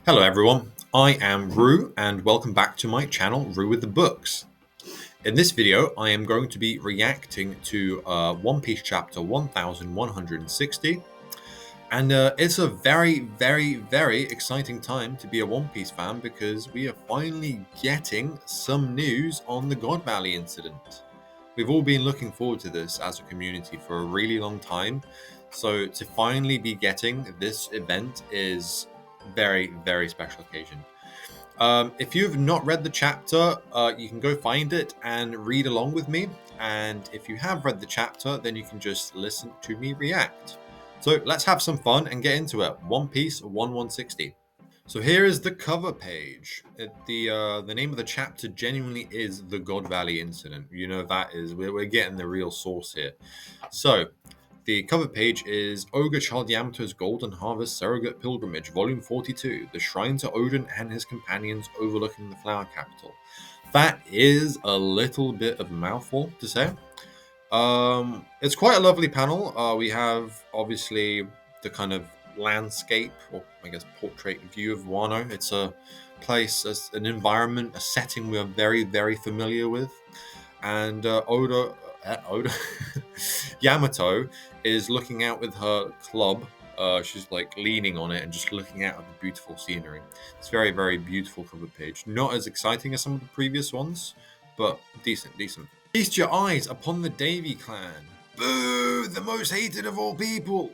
Hello everyone, I am Ru and welcome back to my channel Ru with the Books. In this video I am going to be reacting to One Piece chapter 1160 and it's a very exciting time to be a One Piece fan because we are finally getting some news on the God Valley incident. We've all been looking forward to this as a community for a really long time, so to finally be getting this event is very special occasion. If you've not read the chapter, you can go find it and read along with me. And if you have read the chapter, then you can just listen to me react. So let's have some fun and get into it. One Piece 1160. So here is the cover page. The name of the chapter genuinely is the God Valley Incident. You know, that is, we're getting the real source here. So the cover page is Ogre Child Yamato's Golden Harvest Surrogate Pilgrimage, Volume 42, The Shrine to Odin and His Companions Overlooking the Flower Capital. That is a little bit of a mouthful to say. It's quite a lovely panel. We have, obviously, the kind of landscape, or I guess portrait view of Wano. It's a place, an environment, a setting we are very familiar with. And Oda Yamato is looking out with her club. She's like leaning on it and just looking out at the beautiful scenery. It's very beautiful cover page. Not as exciting as some of the previous ones, but decent. Feast your eyes upon the Davy clan. Boo! The most hated of all people!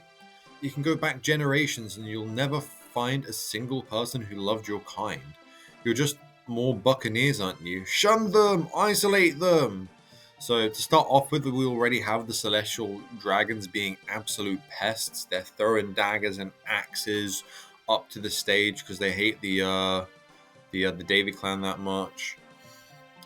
You can go back generations and you'll never find a single person who loved your kind. You're just more buccaneers, aren't you? Shun them! Isolate them! So to start off with, we already have the Celestial Dragons being absolute pests. They're throwing daggers and axes up to the stage because they hate the Davy clan that much.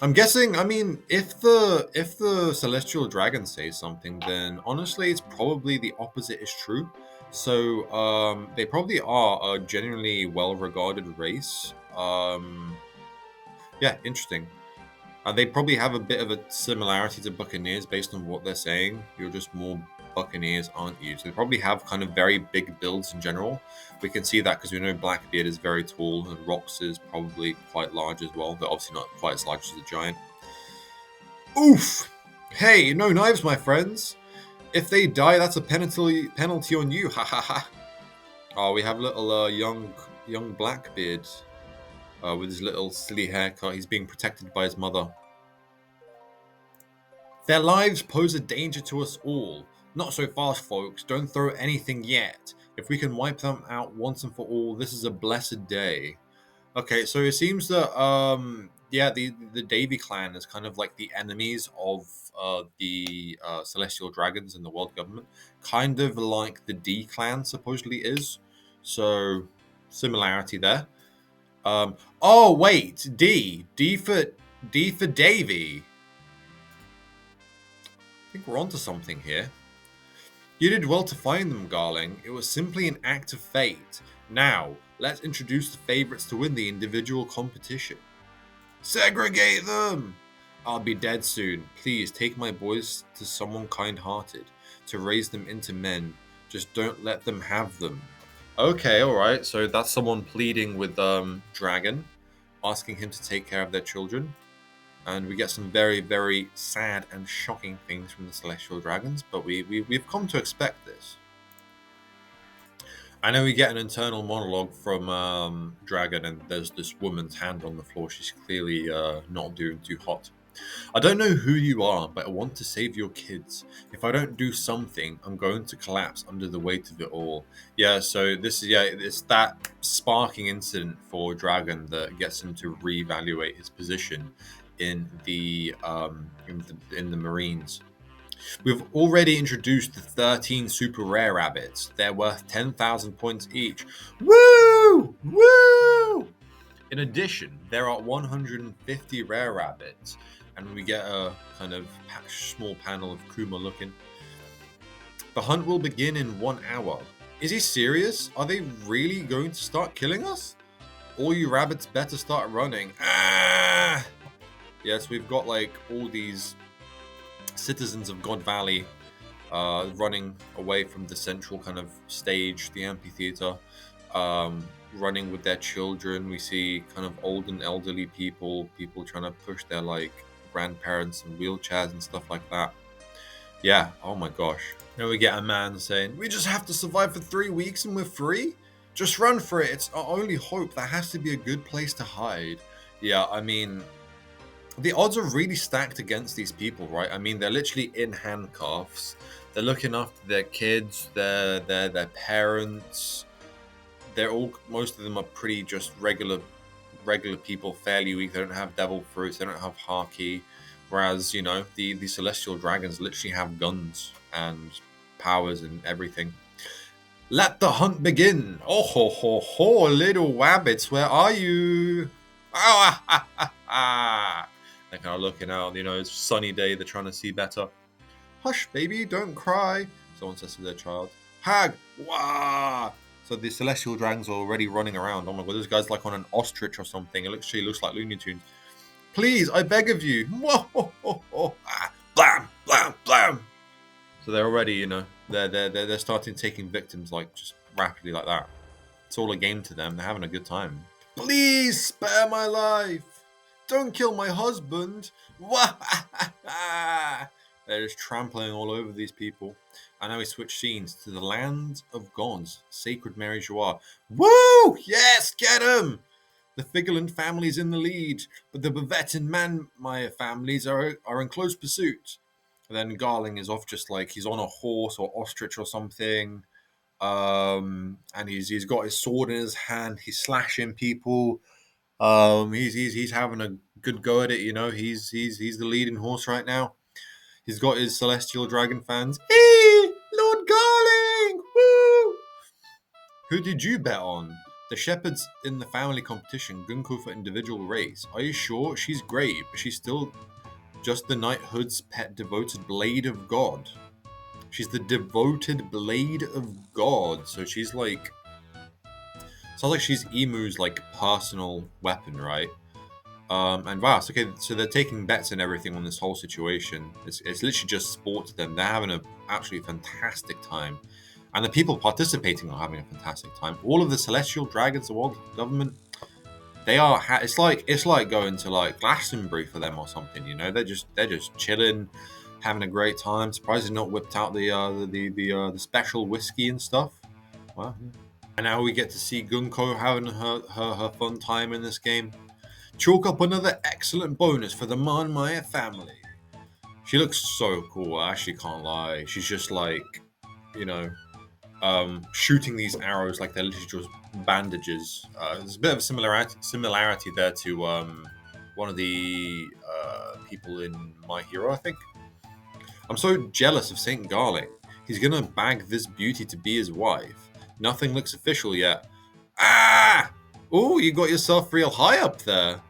I'm guessing, I mean, if the Celestial Dragons say something, then honestly it's probably the opposite is true. So they probably are a genuinely well-regarded race. Yeah, interesting. They probably have a bit of a similarity to Buccaneers based on what they're saying. You're just more Buccaneers, aren't you? So they probably have kind of very big builds in general. We can see that because we know Blackbeard is very tall and Rox is probably quite large as well. They're obviously not quite as large as the giant. Oof! Hey, no knives, my friends! If they die, that's a penalty on you, ha ha ha! Oh, we have little young Blackbeard. With his little silly haircut. He's being protected by his mother. Their lives pose a danger to us all. Not so fast, folks. Don't throw anything yet. If we can wipe them out once and for all, this is a blessed day. Okay, so it seems that yeah, the Davy clan is kind of like the enemies of the Celestial Dragons and the world government, kind of like the D clan supposedly is. So similarity there. Oh wait, D for Davy. I think we're onto something here. You did well to find them, Garling. It was simply an act of fate. Now, let's introduce the favorites to win the individual competition. Segregate them! I'll be dead soon. Please take my boys to someone kind-hearted to raise them into men. Just don't let them have them. Okay, alright, so that's someone pleading with Dragon, asking him to take care of their children. And we get some very sad and shocking things from the Celestial Dragons, but we've come to expect this. I know we get an internal monologue from Dragon, and there's this woman's hand on the floor. She's clearly not doing too hot. I don't know who you are, but I want to save your kids. If I don't do something, I'm going to collapse under the weight of it all. Yeah, so this is, it's that sparking incident for Dragon that gets him to reevaluate his position in the Marines. We've already introduced the 13 super rare rabbits. They're worth 10,000 points each. Woo! Woo! In addition, there are 150 rare rabbits, and we get a kind of small panel of Kuma looking. The hunt will begin in 1 hour. Is he serious? Are they really going to start killing us? All you rabbits better start running. Ah! Yes, we've got like all these citizens of God Valley running away from the central kind of stage, the amphitheater. running with their children. We see kind of old and elderly people trying to push their like grandparents in wheelchairs and stuff like that. Yeah, oh my gosh. Then we get a man saying, "We just have to survive for 3 weeks and we're free? Just run for it. It's our only hope. That has to be a good place to hide." Yeah, I mean, the odds are really stacked against these people, right? I mean, they're literally in handcuffs. They're looking after their kids, their parents. They're all, most of them are pretty just regular people, fairly weak. They don't have devil fruits. They don't have haki. Whereas, you know, the celestial dragons literally have guns and powers and everything. Let the hunt begin. Oh ho ho ho, little wabbits, where are you? Ah, ah, ah, ah. They're kind of looking out, you know, it's a sunny day, they're trying to see better. Hush, baby, don't cry, someone says to their child. Hag, wah! So the celestial dragons are already running around. Oh my god, this guy's like on an ostrich or something. It actually looks like Looney Tunes. Please, I beg of you. Ah, blam, blam, blam. So they're already, you know, they're starting taking victims like just rapidly like that. It's all a game to them. They're having a good time. Please spare my life. Don't kill my husband. They're just trampling all over these people. And now we switch scenes to the land of gods, sacred Mary Joie. Woo! Yes, get him! The Figeland family's in the lead, but the Bavette and Manmeyer families are in close pursuit. And then Garling is off just like he's on a horse or ostrich or something. And he's got his sword in his hand. He's slashing people. He's having a good go at it. You know, he's the leading horse right now. He's got his celestial dragon fans. Hey, Lord Garling! Woo! Who did you bet on? The shepherds in the family competition, Gunko for individual race. Are you sure? She's great, but she's still just the knighthood's pet devoted blade of God. She's the devoted blade of God. So she's like, sounds like she's Emu's like personal weapon, right? And wow, okay, so they're taking bets and everything on this whole situation. It's literally just sport to them. They're having an absolutely fantastic time. And the people participating are having a fantastic time. All of the celestial dragons, the world government, they are. It's like going to like Glastonbury for them or something. You know, they're just chilling, having a great time. Surprised they're not whipped out the special whiskey and stuff. Wow. And now we get to see Gunko having her fun time in this game. Chalk up another excellent bonus for the Manmeyer family. She looks so cool. I actually can't lie. She's just like, you know, shooting these arrows like they're literally just bandages. There's a bit of a similarity there to one of the people in My Hero, I think. I'm so jealous of Saint Garlic. He's gonna bag this beauty to be his wife. Nothing looks official yet. Ah! Oh, you got yourself real high up there.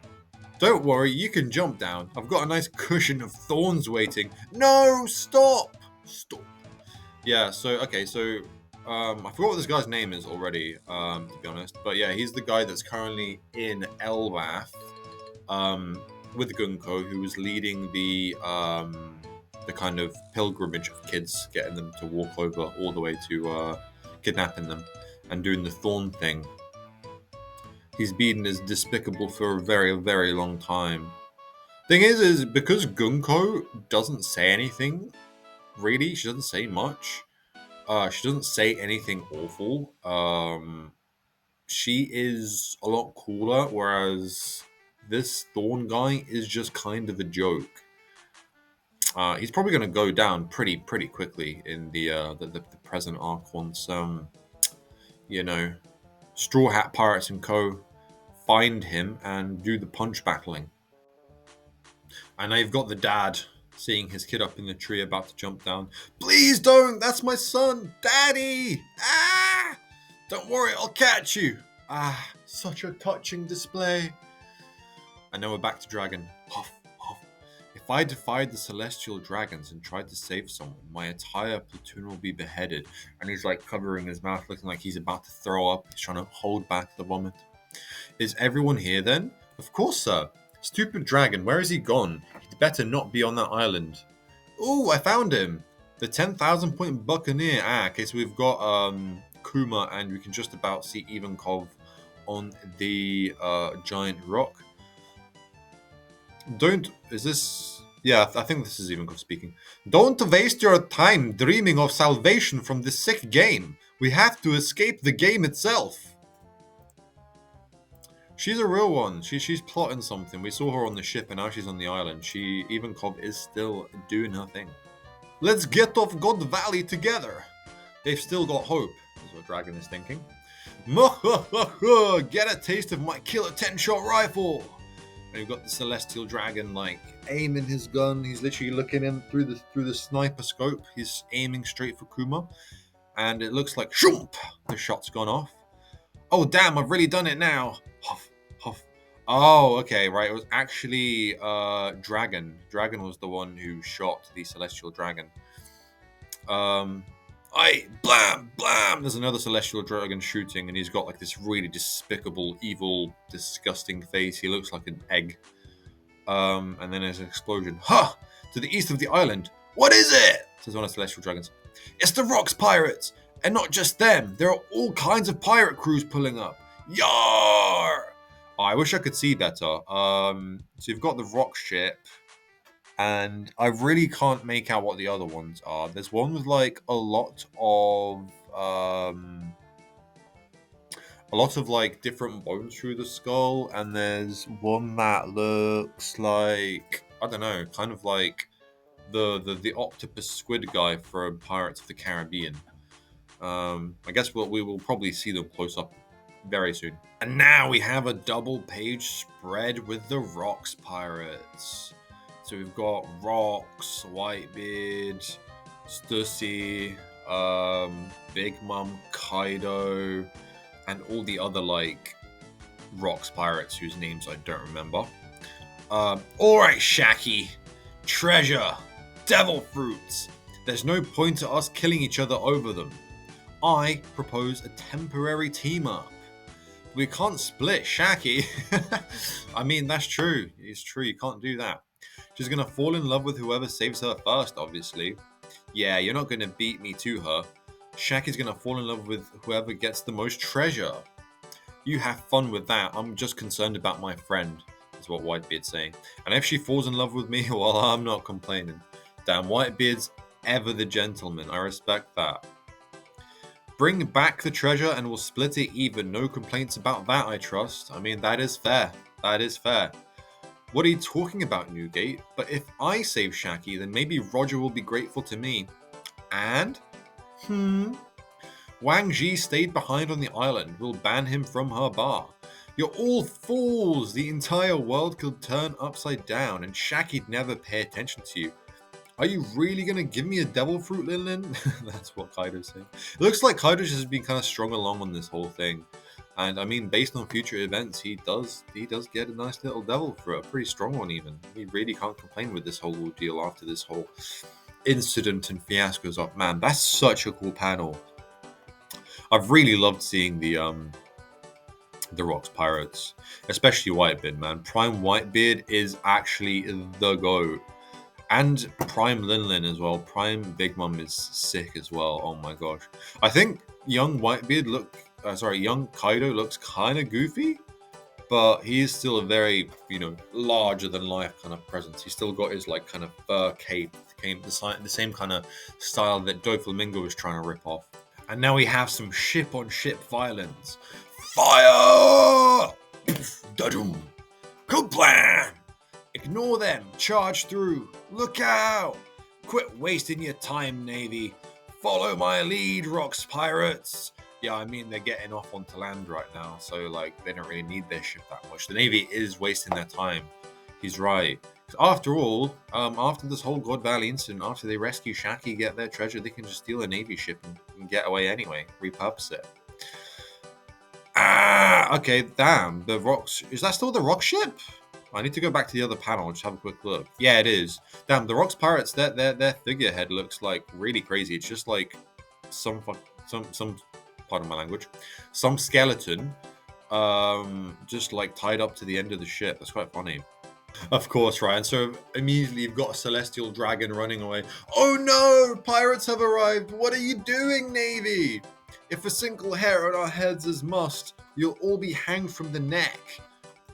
Don't worry, you can jump down. I've got a nice cushion of thorns waiting. No, stop! Stop. Yeah, so, okay, so, I forgot what this guy's name is already, to be honest. But yeah, he's the guy that's currently in Elbath, with Gunko, who was leading the kind of pilgrimage of kids, getting them to walk over all the way to, kidnapping them and doing the thorn thing. He's been as despicable for a very, very long time. Thing is because Gunko doesn't say anything, really, she doesn't say much. She doesn't say anything awful. She is a lot cooler, whereas this Thorn guy is just kind of a joke. He's probably going to go down pretty quickly in the present arc once, you know, Straw Hat Pirates and Co. find him and do the punch battling. And now you've got the dad seeing his kid up in the tree about to jump down. Please don't! That's my son! Daddy! Ah! Don't worry, I'll catch you! Ah, such a touching display. And now we're back to Dragon. Huff, huff. If I defied the celestial dragons and tried to save someone, my entire platoon will be beheaded. And he's like covering his mouth, looking like he's about to throw up. He's trying to hold back the vomit. Is everyone here then? Of course, sir. Stupid dragon, where is he gone? He'd better not be on that island. Ooh, I found him! The 10,000 point buccaneer. Okay, so we've got Kuma, and we can just about see Ivankov on the giant rock. Yeah, I think this is even good speaking. Don't waste your time dreaming of salvation from this sick game. We have to escape the game itself. She's a real one. She's plotting something. We saw her on the ship and now she's on the island. She, even Cobb, is still doing her thing. Let's get off God Valley together. They've still got hope, is what Dragon is thinking. Get a taste of my killer 10-shot rifle. And you've got the Celestial Dragon like aiming his gun. He's literally looking in through the sniper scope. He's aiming straight for Kuma, and it looks like shoomp, the shot's gone off. Oh damn! I've really done it now. Huff, huff. Oh, okay, right. It was actually Dragon. Dragon was the one who shot the Celestial Dragon. Blam, blam! There's another Celestial Dragon shooting, and he's got like this really despicable, evil, disgusting face. He looks like an egg. And then there's an explosion. Ha! To the east of the island. What is it? Says one of the Celestial Dragons. It's the Rocks Pirates! And not just them. There are all kinds of pirate crews pulling up. Yar! Oh, I wish I could see better. So you've got the rock ship. And I really can't make out what the other ones are. There's one with like a lot of like different bones through the skull, and there's one that looks like, I don't know, kind of like the octopus squid guy from Pirates of the Caribbean. I guess we will probably see them close up very soon. And now we have a double page spread with the Rocks Pirates. So we've got Rocks, Whitebeard, Stussy, Big Mom, Kaido, and all the other like Rocks Pirates whose names I don't remember. Alright, Shaki. Treasure. Devil fruits. There's no point to us killing each other over them. I propose a temporary team up. We can't split Shaki. I mean, that's true. It's true. You can't do that. She's gonna fall in love with whoever saves her first, obviously. Yeah, you're not gonna beat me to her. Shaki's gonna fall in love with whoever gets the most treasure. You have fun with that. I'm just concerned about my friend, is what Whitebeard's saying. And if she falls in love with me, well, I'm not complaining. Damn, Whitebeard's ever the gentleman. I respect that. Bring back the treasure and we'll split it even. No complaints about that, I trust. I mean, that is fair. That is fair. What are you talking about, Newgate? But if I save Shaki, then maybe Roger will be grateful to me. And? Wang Ji stayed behind on the island. We'll ban him from her bar. You're all fools! The entire world could turn upside down and Shaki'd never pay attention to you. Are you really gonna give me a devil fruit, Lin Lin? That's what Kaido's saying. It looks like Kaido's just been kind of strung along on this whole thing. And I mean, based on future events, he does get a nice little devil fruit, a pretty strong one even. He really can't complain with this whole deal after this whole incident and fiascos up. Man, that's such a cool panel. I've really loved seeing the Rocks Pirates, especially Whitebeard, man. Prime Whitebeard is actually the GOAT. And Prime Lin Lin as well. Prime Big Mom is sick as well. Oh my gosh. I think young young Kaido looks kind of goofy, but he is still a very, larger than life kind of presence. He's still got his like kind of fur cape, the same kind of style that Doflamingo was trying to rip off. And now we have some ship-on-ship violence. Fire! Dadum! Kablam! Ignore them. Charge through. Look out! Quit wasting your time, Navy. Follow my lead, Rocks Pirates. Yeah, I mean, they're getting off onto land right now, so, like, they don't really need their ship that much. The Navy is wasting their time. He's right. After all, after this whole God Valley incident, after they rescue Shaki, get their treasure, they can just steal a Navy ship and get away anyway. Repurpose it. Okay, damn. The Rocks... Is that still the Rock ship? I need to go back to the other panel, just have a quick look. Yeah, it is. Damn, the Rocks Pirates, their figurehead looks like really crazy. It's just like some pardon my language, some skeleton just like tied up to the end of the ship. That's quite funny. Of course, right? And so immediately you've got a Celestial Dragon running away. Oh no! Pirates have arrived! What are you doing, Navy? If a single hair on our heads is mussed, you'll all be hanged from the neck.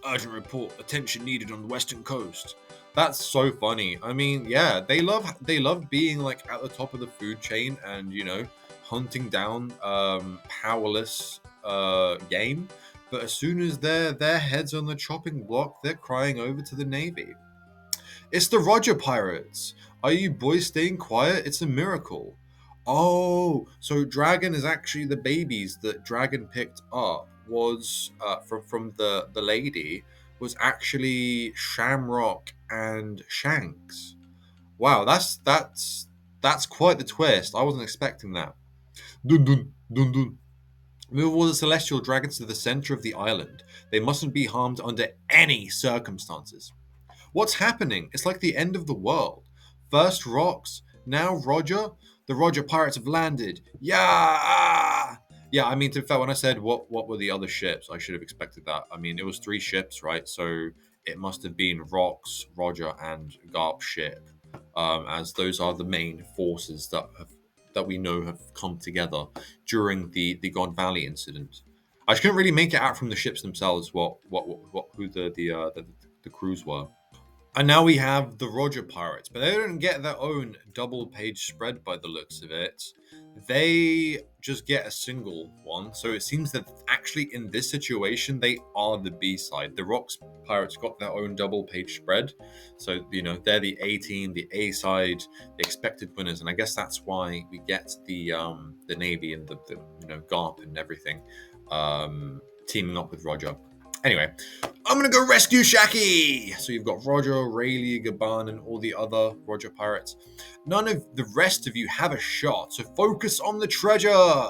Urgent report, attention needed on the western coast. That's so funny. I mean, yeah, they love being like at the top of the food chain and, you know, hunting down powerless game. But as soon as their heads on the chopping block, they're crying over to the Navy. It's the Roger Pirates. Are you boys staying quiet? It's a miracle. Oh, so Dragon is actually the babies that Dragon picked up was from the lady was actually Shamrock and Shanks. Wow, that's quite the twist. I wasn't expecting that. Dun dun dun dun. Move all the celestial dragons to the center of the island. They mustn't be harmed under any circumstances. What's happening? It's like the end of the world. First rocks, now Roger. The Roger pirates have landed. Yeah! Yeah, I mean, to be fair, when I said what were the other ships, I should have expected that. I mean, it was 3 ships, right? So it must have been Rocks, Roger, and Garp's ship, as those are the main forces that we know have come together during the God Valley incident. I just couldn't really make it out from the ships themselves who the crews were. And now we have the Roger Pirates, but they don't get their own double page spread by the looks of it. They just get a single one. So it seems that actually in this situation, they are the B side. The Rocks Pirates got their own double page spread. So, you know, they're the A team, the A side, the expected winners. And I guess that's why we get the Navy and the you know, Garp and everything teaming up with Roger. Anyway, I'm gonna go rescue Shaki! So you've got Roger, Rayleigh, Gaban, and all the other Roger pirates. None of the rest of you have a shot, so focus on the treasure!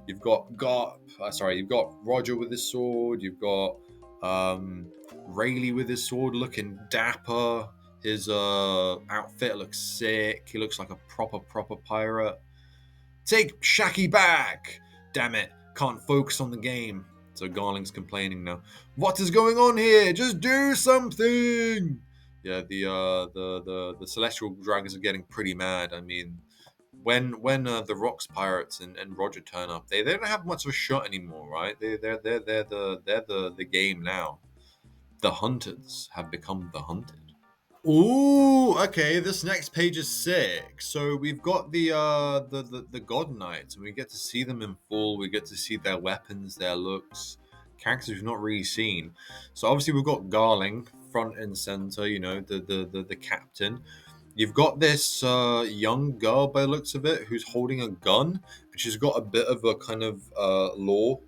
You've got you've got Roger with his sword, you've got Rayleigh with his sword looking dapper, his outfit looks sick, he looks like a proper pirate. Take Shaki back! Damn it, can't focus on the game. So Garling's complaining now. What is going on here? Just do something! Yeah, the celestial dragons are getting pretty mad. I mean, when the Rocks pirates and Roger turn up, they don't have much of a shot anymore, right? They're the game now. The hunters have become the hunted. Ooh, okay. This next page is sick. So we've got the God Knights, and we get to see them in full. We get to see their weapons, their looks, characters we've not really seen. So obviously we've got Garling front and center. You know, the captain. You've got this young girl, by the looks of it, who's holding a gun, and she's got a bit of a kind of law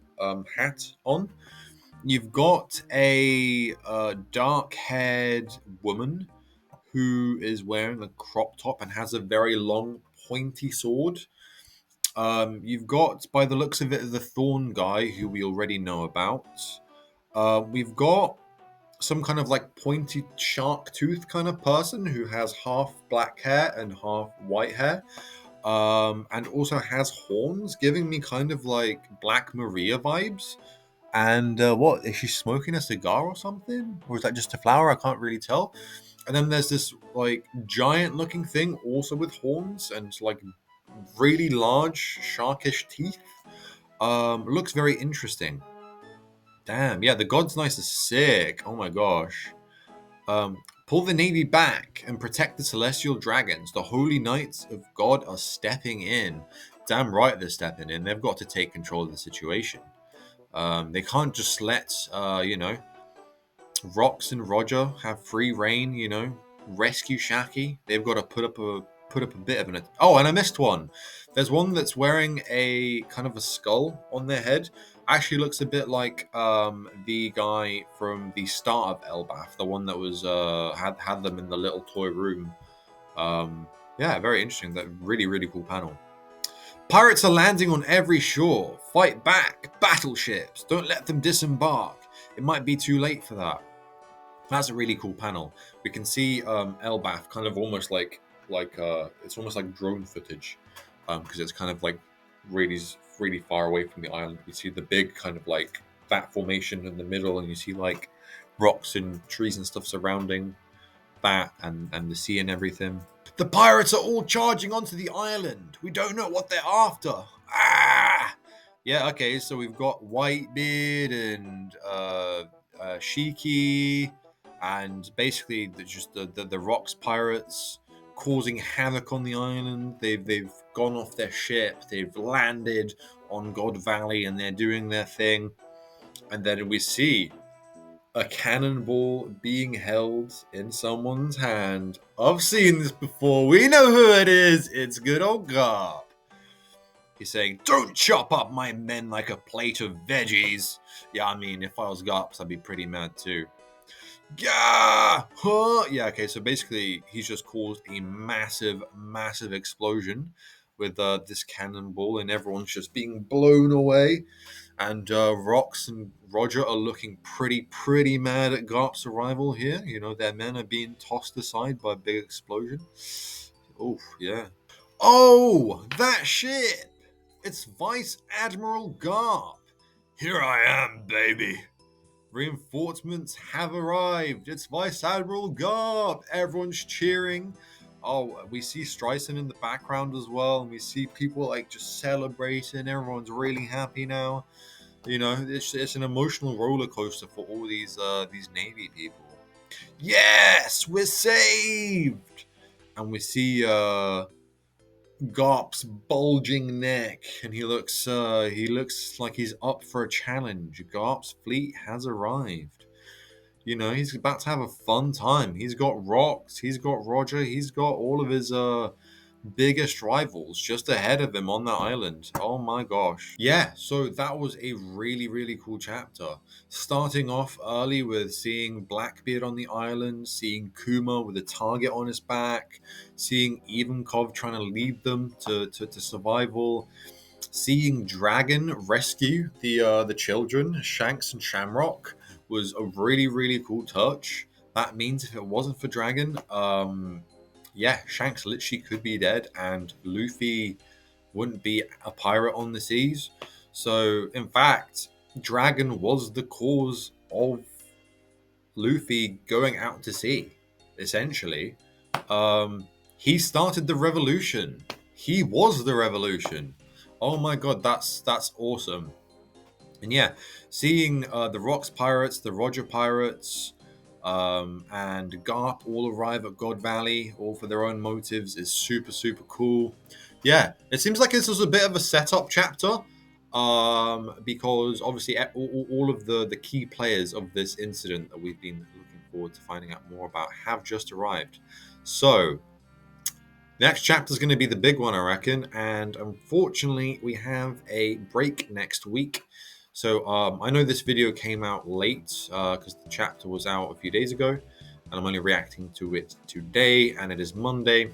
hat on. You've got a dark-haired woman who is wearing a crop top and has a very long, pointy sword. You've got, by the looks of it, the Thorn guy, who we already know about. We've got some kind of like pointy shark tooth kind of person who has half black hair and half white hair. And also has horns, giving me kind of like Black Maria vibes. And what is she smoking a cigar or something, or is that just a flower? I can't really tell. And then there's this like giant looking thing also with horns and like really large sharkish teeth. Looks very interesting. Damn, yeah, the God's Knights is sick. Oh my gosh. Pull the Navy back and protect the celestial dragons. The holy knights of God are stepping in. Damn right they're stepping in. They've got to take control of the situation. They can't just let you know, Rocks and Roger have free reign, you know, rescue Shaki. They've got to put up a bit of an. Oh, and I missed one. There's one that's wearing a kind of a skull on their head. Actually, looks a bit like the guy from the start of Elbaf, the one that was had them in the little toy room. Yeah, very interesting. That really cool panel. Pirates are landing on every shore. Fight back, battleships. Don't let them disembark. It might be too late for that. That's a really cool panel. We can see Elbaf kind of almost like it's almost like drone footage, because it's kind of like really far away from the island. We see the big kind of like that formation in the middle, and you see like rocks and trees and stuff surrounding that, and the sea and everything. The pirates are all charging onto the island. We don't know what they're after. Ah! Yeah, okay, so we've got Whitebeard and Shiki, and basically just the Rocks pirates causing havoc on the island. They've gone off their ship, they've landed on God Valley, and they're doing their thing. And then we see a cannonball being held in someone's hand. I've seen this before. We know who it is. It's good old Garp. He's saying, "Don't chop up my men like a plate of veggies." Yeah, I mean, if I was Garps, I'd be pretty mad too. Yeah, huh? Yeah, okay, so basically, he's just caused a massive explosion with this cannonball, and everyone's just being blown away. And Rox and Roger are looking pretty mad at Garp's arrival here. You know, their men are being tossed aside by a big explosion. Oh, yeah. Oh, that shit! It's Vice Admiral Garp. Here I am, baby. Reinforcements have arrived. It's Vice Admiral Garp. Everyone's cheering. Oh, we see Streisand in the background as well, and we see people like just celebrating. Everyone's really happy now. You know, it's an emotional roller coaster for all these Navy people. Yes, we're saved, and we see Garp's bulging neck, and he looks like he's up for a challenge. Garp's fleet has arrived. You know, he's about to have a fun time. He's got Rox, he's got Roger, he's got all of his biggest rivals just ahead of him on that island. Oh my gosh. Yeah, so that was a really cool chapter. Starting off early with seeing Blackbeard on the island, seeing Kuma with a target on his back, seeing Ivankov trying to lead them to survival, seeing Dragon rescue the children, Shanks and Shamrock, was a really cool touch. That means if it wasn't for Dragon, yeah, Shanks literally could be dead, and Luffy wouldn't be a pirate on the seas. So, in fact, Dragon was the cause of Luffy going out to sea, essentially. He started the revolution. He was the revolution. Oh my god, that's awesome. And yeah, seeing the Rocks pirates, the Roger pirates, and Garp all arrive at God Valley, all for their own motives, is super cool. Yeah, it seems like this was a bit of a setup chapter, because obviously all of the key players of this incident that we've been looking forward to finding out more about have just arrived. So next chapter is going to be the big one, I reckon, and unfortunately we have a break next week. So I know this video came out late because the chapter was out a few days ago, and I'm only reacting to it today, and it is Monday.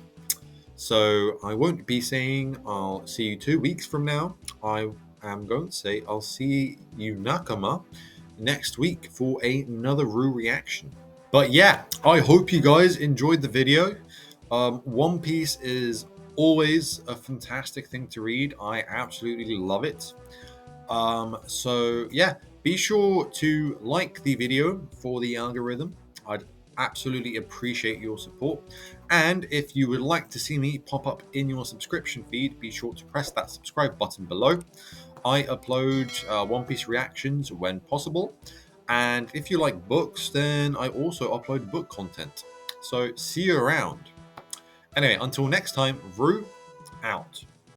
So I won't be saying I'll see you 2 weeks from now. I am going to say I'll see you nakama next week for another RuREACTION. But yeah, I hope you guys enjoyed the video. One Piece is always a fantastic thing to read. I absolutely love it. So yeah, be sure to like the video for the algorithm. I'd absolutely appreciate your support. And if you would like to see me pop up in your subscription feed, be sure to press that subscribe button below. I upload One Piece reactions when possible. And if you like books, then I also upload book content. So see you around. Anyway, until next time, Ru out.